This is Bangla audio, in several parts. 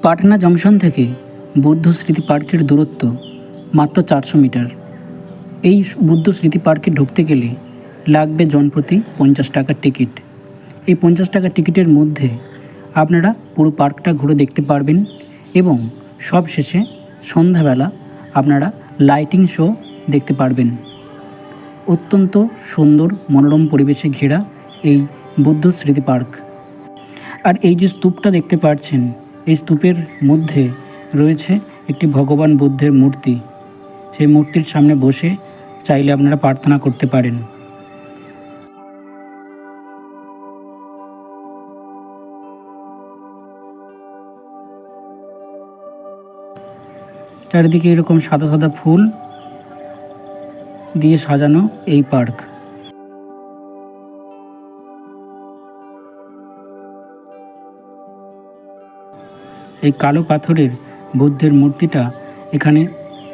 পাটনা জংশন থেকে বুদ্ধ স্মৃতি পার্কের দূরত্ব মাত্র 400 মিটার। এই বুদ্ধ স্মৃতি পার্কে ঢুকতে গেলে লাগবে জনপ্রতি 50 টাকার টিকিট। এই 50 টাকার টিকিটের মধ্যে আপনারা পুরো পার্কটা ঘুরে দেখতে পারবেন এবং সব শেষে সন্ধ্যাবেলা আপনারা লাইটিং শো দেখতে পারবেন। অত্যন্ত সুন্দর মনোরম পরিবেশে ঘেরা এই বুদ্ধ স্মৃতি পার্ক। আর এই যে স্তূপটা দেখতে পাচ্ছেন, এই স্তূপের মধ্যে রয়েছে একটি ভগবান বুদ্ধের মূর্তি। সেই মূর্তির সামনে বসে চাইলে আপনারা প্রার্থনা করতে পারেন। চারিদিকে এরকম সাদা সাদা ফুল দিয়ে সাজানো এই পার্ক। এই কালো পাথরের বুদ্ধের মূর্তিটা এখানে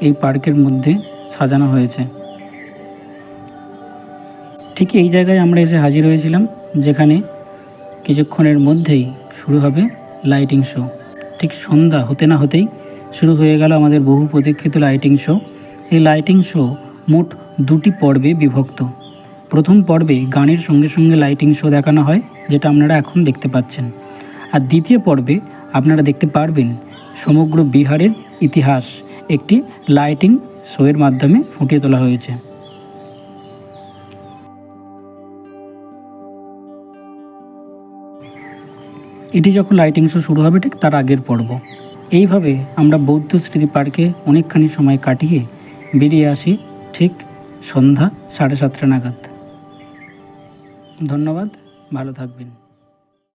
এই পার্কের মধ্যে সাজানো হয়েছে। ঠিক এই জায়গায় আমরা এসে হাজির হয়েছিলাম, যেখানে কিছুক্ষণের মধ্যেই শুরু হবে লাইটিং শো। ঠিক সন্ধ্যা হতে না হতেই শুরু হয়ে গেল আমাদের বহু প্রতীক্ষিত লাইটিং শো। এই লাইটিং শো মোট 2টি পর্বে বিভক্ত। প্রথম পর্বে গানের সঙ্গে সঙ্গে লাইটিং শো দেখানো হয়, যেটা আপনারা এখন দেখতে পাচ্ছেন। আর দ্বিতীয় পর্বে আপনারা দেখতে পারবেন সমগ্র বিহারের ইতিহাস একটি লাইটিং শোয়ের মাধ্যমে ফুটিয়ে তোলা হয়েছে। এটি যখন লাইটিং শো শুরু হবে ঠিক তার আগের পর্ব। এইভাবে আমরা বৌদ্ধ স্মৃতি পার্কে অনেকখানি সময় কাটিয়ে বেরিয়ে আসি ঠিক সন্ধ্যা 7:30 নাগাদ। ধন্যবাদ, ভালো থাকবেন।